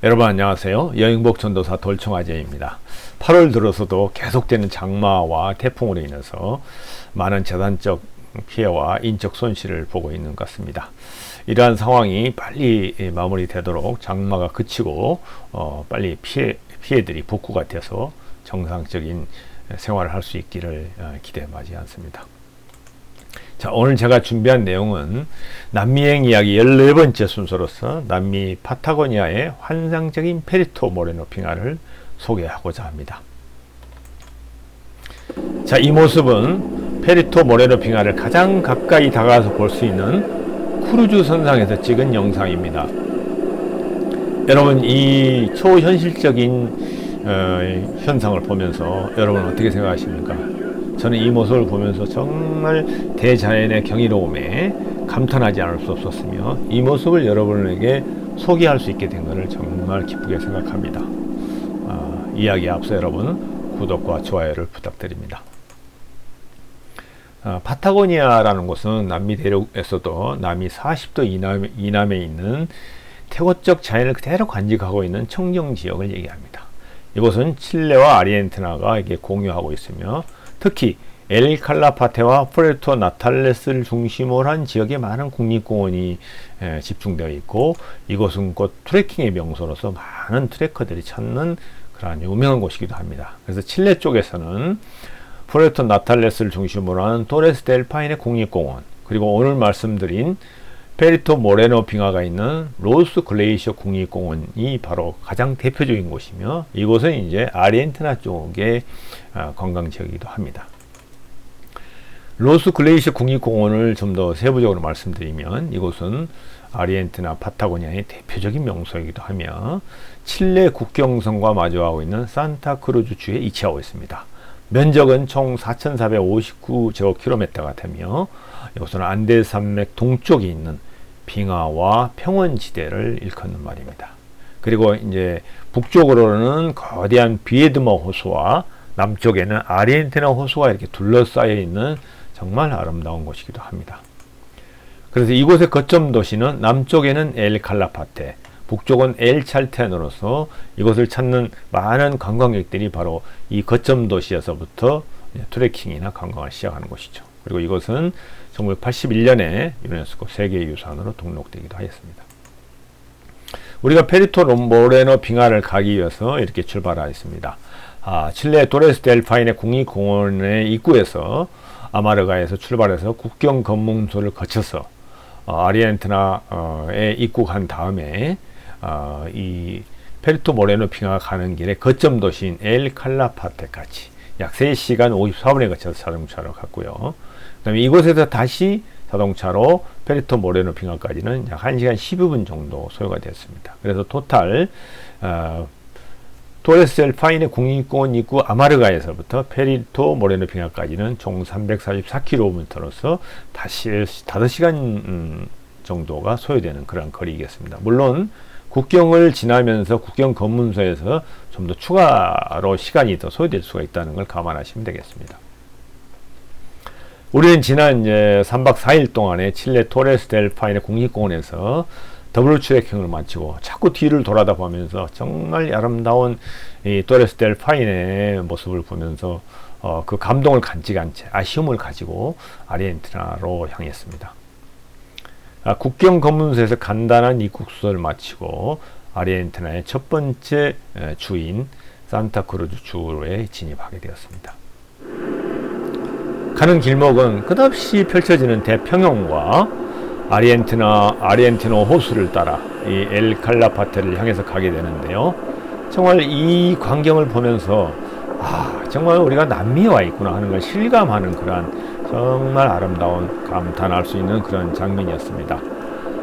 여러분 안녕하세요. 여행복 전도사 돌청아재입니다. 8월 들어서도 계속되는 장마와 태풍으로 인해서 많은 재산적 피해와 인적 손실을 보고 있는 것 같습니다. 이러한 상황이 빨리 마무리되도록 장마가 그치고 빨리 피해들이 복구가 돼서 정상적인 생활을 할 수 있기를 기대하지 않습니다. 자, 오늘 제가 준비한 내용은 남미여행 이야기 14번째 순서로서 남미 파타고니아의 환상적인 페리토 모레노 빙하를 소개하고자 합니다. 자, 이 모습은 페리토 모레노 빙하를 가장 가까이 다가가서 볼 수 있는 크루즈 선상에서 찍은 영상입니다. 여러분, 이 초현실적인 현상을 보면서 여러분 어떻게 생각하십니까? 저는 이 모습을 보면서 정말 대자연의 경이로움에 감탄하지 않을 수 없었으며 이 모습을 여러분에게 소개할 수 있게 된 것을 정말 기쁘게 생각합니다. 이야기에 앞서 여러분 구독과 좋아요를 부탁드립니다. 파타고니아라는 곳은 남미 대륙에서도 남미 40도 이남에 있는 태고적 자연을 그대로 간직하고 있는 청정 지역을 얘기합니다. 이곳은 칠레와 아르헨티나가 이게 공유하고 있으며 특히 엘 칼라파테와 푸에르토 나탈레스를 중심으로 한 지역에 많은 국립공원이 집중되어 있고 이곳은 곧 트레킹의 명소로서 많은 트레커들이 찾는 그러한 유명한 곳이기도 합니다. 그래서 칠레 쪽에서는 푸에르토 나탈레스를 중심으로 한 토레스 델 파인의 국립공원, 그리고 오늘 말씀드린 페리토 모레노 빙하가 있는 로스 글레이셔 국립공원이 바로 가장 대표적인 곳이며 이곳은 이제 아르헨티나 쪽의 관광지역이기도 합니다. 로스 글레이셔 국립공원을 좀 더 세부적으로 말씀드리면 이곳은 아르헨티나 파타고니아의 대표적인 명소이기도 하며 칠레 국경선과 마주하고 있는 산타크루즈 주에 위치하고 있습니다. 면적은 총 4,459제곱킬로미터가 되며 이곳은 안데스 산맥 동쪽에 있는 빙하와 평원지대를 일컫는 말입니다. 그리고 이제 북쪽으로는 거대한 비에드머 호수와 남쪽에는 아르헨티나 호수가 이렇게 둘러싸여 있는 정말 아름다운 곳이기도 합니다. 그래서 이곳의 거점 도시는 남쪽에는 엘 칼라파테, 북쪽은 엘 찰텐으로서 이곳을 찾는 많은 관광객들이 바로 이 거점 도시에서부터 트레킹이나 관광을 시작하는 곳이죠. 그리고 이곳은 1981년에 유네스코 세계유산으로 등록되기도 하였습니다. 우리가 페리토 모레노 빙하를 가기 위해서 이렇게 출발하였습니다. 칠레 토레스 델 파인의 국립공원의 입구에서 아마르가에서 출발해서 국경 검문소를 거쳐서 아르헨티나에 입국한 다음에 이 페리토 모레노 빙하가 가는 길에 거점 도시인 엘 칼라파테까지 약 3시간 54분에 걸쳐서 자동차로 갔고요. 그 다음에 이곳에서 다시 자동차로 페리토 모레노 빙하까지는 약 1시간 12분 정도 소요가 됐습니다. 그래서 토탈 토레스 델 파인의 국립공원 입구 아마르가에서부터 페리토 모레노 빙하까지는 총 344km로서 다시 5시간 정도가 소요되는 그런 거리이겠습니다. 물론 국경을 지나면서 국경 검문소에서 좀 더 추가로 시간이 더 소요될 수가 있다는 걸 감안하시면 되겠습니다. 우리는 지난 이제 3박 4일 동안에 칠레 토레스 델 파인의 국립공원에서 더블 트레킹을 마치고 자꾸 뒤를 돌아다 보면서 정말 아름다운 이 토레스 델 파인의 모습을 보면서 그 감동을 간직한 채 아쉬움을 가지고 아르헨티나로 향했습니다. 국경 검문소에서 간단한 입국 수술을 마치고 아르헨티나의 첫 번째 주인 산타크루즈 주에 진입하게 되었습니다. 가는 길목은 끝없이 펼쳐지는 대평원과 아르헨티노 호수를 따라 이 엘 칼라파테를 향해서 가게 되는데요. 정말 이 광경을 보면서 정말 우리가 남미에 와 있구나 하는 걸 실감하는 그러한 정말 아름다운 감탄할 수 있는 그런 장면이었습니다.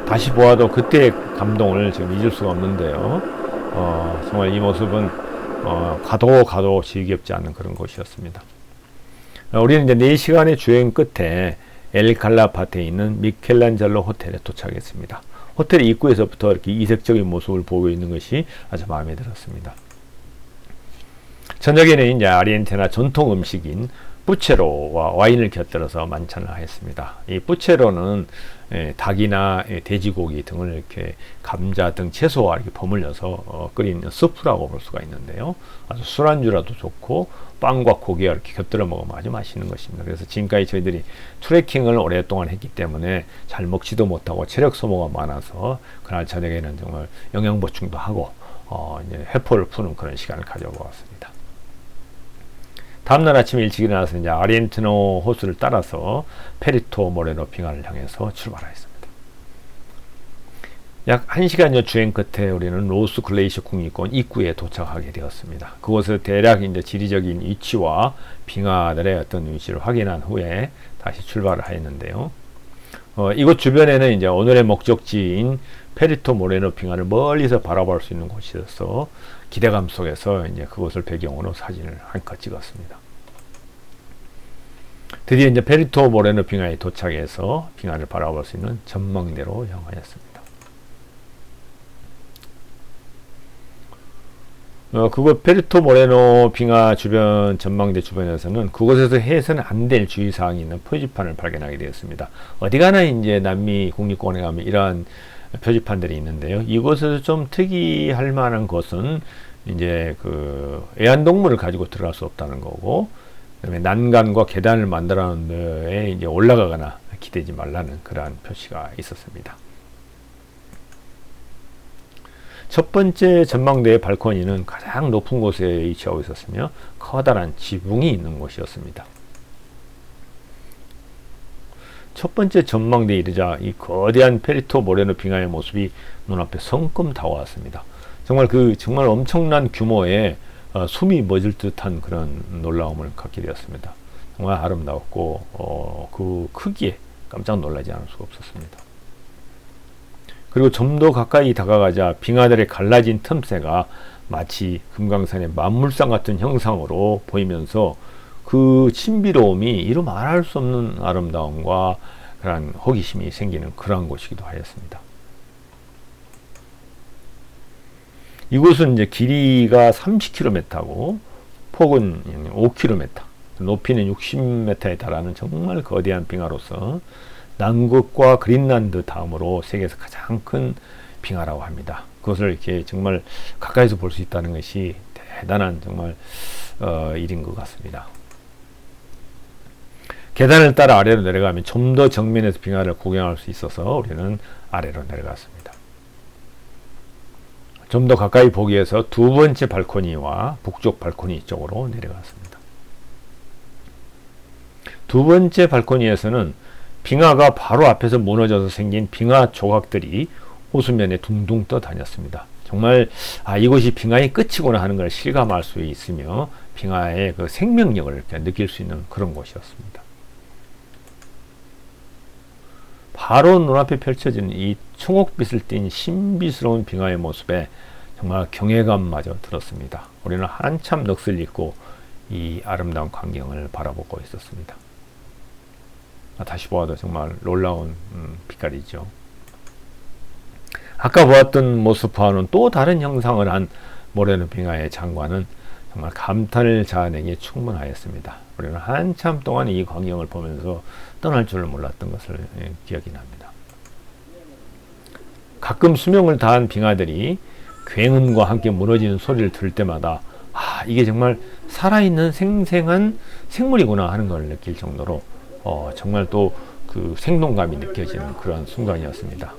다시 보아도 그때의 감동을 지금 잊을 수가 없는데요. 정말 이 모습은 가도 지겹지 않는 그런 곳이었습니다. 우리는 이제 4시간의 주행 끝에 엘 칼라파테에 있는 미켈란젤로 호텔에 도착했습니다. 호텔 입구에서부터 이렇게 이색적인 모습을 보고 있는 것이 아주 마음에 들었습니다. 저녁에는 이제 아르헨티나 전통 음식인 부체로와 와인을 곁들여서 만찬을 하였습니다. 이 부체로는 닭이나 돼지고기 등을 이렇게 감자 등 채소와 이렇게 버물려서 끓인 스프라고 볼 수가 있는데요. 아주 술안주라도 좋고 빵과 고기와 이렇게 곁들여 먹으면 아주 맛있는 것입니다. 그래서 지금까지 저희들이 트레킹을 오랫동안 했기 때문에 잘 먹지도 못하고 체력 소모가 많아서 그날 저녁에는 정말 영양 보충도 하고 이제 회포를 푸는 그런 시간을 가져보았습니다. 다음날 아침 일찍 일어나서 이제 아르헨티노 호수를 따라서 페리토 모레노 빙하를 향해서 출발하였습니다. 약 1시간여 주행 끝에 우리는 로스 글레이셔 국립공원 입구에 도착하게 되었습니다. 그곳에서 대략 이제 지리적인 위치와 빙하들의 어떤 위치를 확인한 후에 다시 출발을 하였는데요. 이곳 주변에는 이제 오늘의 목적지인 페리토 모레노 빙하를 멀리서 바라볼 수 있는 곳이어서 기대감 속에서 이제 그곳을 배경으로 사진을 한컷 찍었습니다. 드디어 이제 페리토 모레노 빙하에 도착해서 빙하를 바라볼 수 있는 전망대로 향하였습니다. 그곳 페리토 모레노 빙하 주변 전망대 주변에서는 그곳에서 해서는 안 될 주의사항이 있는 표지판을 발견하게 되었습니다. 어디 가나 이제 남미 국립공원에 가면 이러한 표지판들이 있는데요. 이곳에서 좀 특이할 만한 것은 이제 그 애완동물을 가지고 들어갈 수 없다는 거고, 그다음에 난간과 계단을 만들어놓은 데에 이제 올라가거나 기대지 말라는 그러한 표시가 있었습니다. 첫 번째 전망대의 발코니는 가장 높은 곳에 위치하고 있었으며 커다란 지붕이 있는 곳이었습니다. 첫 번째 전망대에 이르자 이 거대한 페리토 모레노 빙하의 모습이 눈앞에 성큼 다가왔습니다. 정말 엄청난 규모의 숨이 멎을 듯한 그런 놀라움을 갖게 되었습니다. 정말 아름다웠고 그 크기에 깜짝 놀라지 않을 수가 없었습니다. 그리고 좀 더 가까이 다가가자 빙하들의 갈라진 틈새가 마치 금강산의 만물상 같은 형상으로 보이면서 그 신비로움이 이루 말할 수 없는 아름다움과 그런 호기심이 생기는 그러한 곳이기도 하였습니다. 이곳은 이제 길이가 30km고 폭은 5km, 높이는 60m에 달하는 정말 거대한 빙하로서 남극과 그린란드 다음으로 세계에서 가장 큰 빙하라고 합니다. 그것을 이렇게 정말 가까이서 볼 수 있다는 것이 대단한 정말 일인 것 같습니다. 계단을 따라 아래로 내려가면 좀 더 정면에서 빙하를 구경할 수 있어서 우리는 아래로 내려갔습니다. 좀 더 가까이 보기 위해서 두 번째 발코니와 북쪽 발코니 쪽으로 내려갔습니다. 두 번째 발코니에서는 빙하가 바로 앞에서 무너져서 생긴 빙하 조각들이 호수면에 둥둥 떠다녔습니다. 정말 이곳이 빙하의 끝이구나 하는 걸 실감할 수 있으며 빙하의 그 생명력을 이렇게 느낄 수 있는 그런 곳이었습니다. 바로 눈앞에 펼쳐진 이 청옥빛을 띤 신비스러운 빙하의 모습에 정말 경외감마저 들었습니다. 우리는 한참 넋을 잃고 이 아름다운 광경을 바라보고 있었습니다. 다시 보아도 정말 놀라운 빛깔이죠. 아까 보았던 모습과는 또 다른 형상을 한 모레노 빙하의 장관은 정말 감탄을 자아내기에 충분하였습니다. 우리는 한참 동안 이 광경을 보면서 떠날 줄을 몰랐던 것을 기억이 납니다. 가끔 수명을 다한 빙하들이 굉음과 함께 무너지는 소리를 들을 때마다 이게 정말 살아있는 생생한 생물이구나 하는 걸 느낄 정도로 정말 또 그 생동감이 느껴지는 그런 순간이었습니다.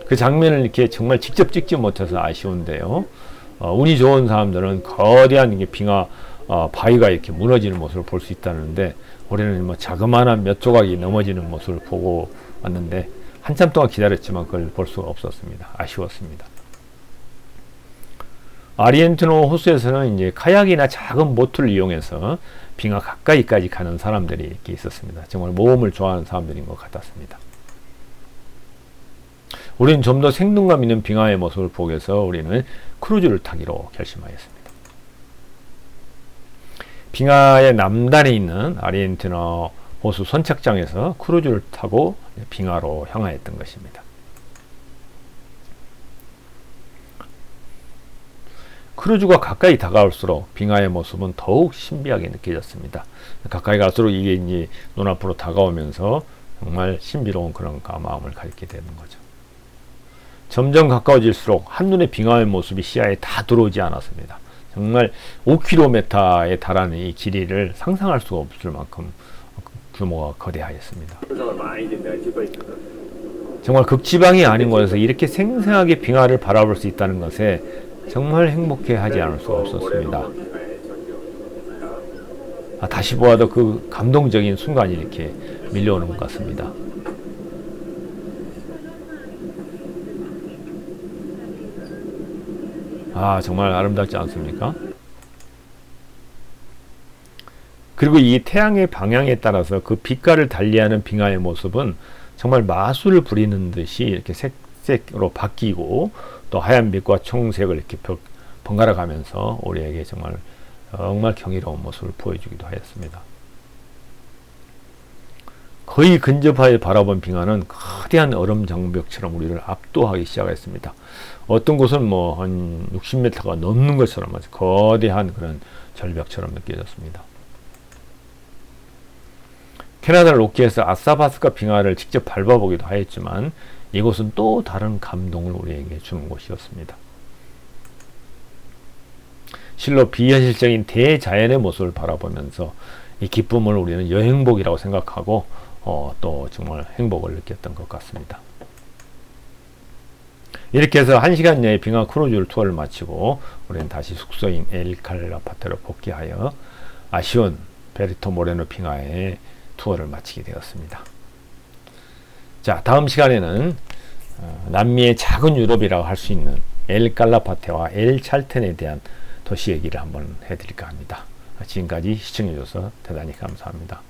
그 장면을 이렇게 정말 직접 찍지 못해서 아쉬운데요. 운이 좋은 사람들은 거대한 빙하 바위가 이렇게 무너지는 모습을 볼 수 있다는데 우리는 뭐 자그마한 몇 조각이 넘어지는 모습을 보고 왔는데 한참 동안 기다렸지만 그걸 볼 수가 없었습니다. 아쉬웠습니다. 아르헨티노 호수에서는 이제 카약이나 작은 보트를 이용해서 빙하 가까이까지 가는 사람들이 이렇게 있었습니다. 정말 모험을 좋아하는 사람들인 것 같았습니다. 우리는 좀 더 생동감 있는 빙하의 모습을 보기 위해서 우리는 크루즈를 타기로 결심하였습니다. 빙하의 남단에 있는 아르헨티나 호수 선착장에서 크루즈를 타고 빙하로 향하였던 것입니다. 크루즈가 가까이 다가올수록 빙하의 모습은 더욱 신비하게 느껴졌습니다. 가까이 갈수록 이게 이제 눈앞으로 다가오면서 정말 신비로운 그런 마음을 갖게 되는 거죠. 점점 가까워질수록 한눈에 빙하의 모습이 시야에 다 들어오지 않았습니다. 정말 5km에 달하는 이 길이를 상상할 수가 없을 만큼 규모가 거대하였습니다. 정말 극지방이 아닌 곳에서 이렇게 생생하게 빙하를 바라볼 수 있다는 것에 정말 행복해하지 않을 수가 없었습니다. 다시 보아도 그 감동적인 순간이 이렇게 밀려오는 것 같습니다. 정말 아름답지 않습니까? 그리고 이 태양의 방향에 따라서 그 빛깔을 달리하는 빙하의 모습은 정말 마술을 부리는 듯이 이렇게 색색으로 바뀌고 또 하얀 빛과 청색을 이렇게 번갈아 가면서 우리에게 정말 경이로운 모습을 보여주기도 하였습니다. 거의 근접하게 바라본 빙하는 거대한 얼음 장벽처럼 우리를 압도하기 시작했습니다. 어떤 곳은 한 60m가 넘는 것처럼 아주 거대한 그런 절벽처럼 느껴졌습니다. 캐나다 로키에서 아사바스카 빙하를 직접 밟아보기도 하였지만 이곳은 또 다른 감동을 우리에게 주는 곳이었습니다. 실로 비현실적인 대자연의 모습을 바라보면서 이 기쁨을 우리는 여행복이라고 생각하고 또 정말 행복을 느꼈던 것 같습니다. 이렇게 해서 1시간 내에 빙하 크루즈 투어를 마치고 우리는 다시 숙소인 엘칼라파테로 복귀하여 아쉬운 베리토 모레노 빙하의 투어를 마치게 되었습니다. 자, 다음 시간에는 남미의 작은 유럽이라고 할 수 있는 엘칼라파테와 엘찰텐에 대한 도시 얘기를 한번 해드릴까 합니다. 지금까지 시청해주셔서 대단히 감사합니다.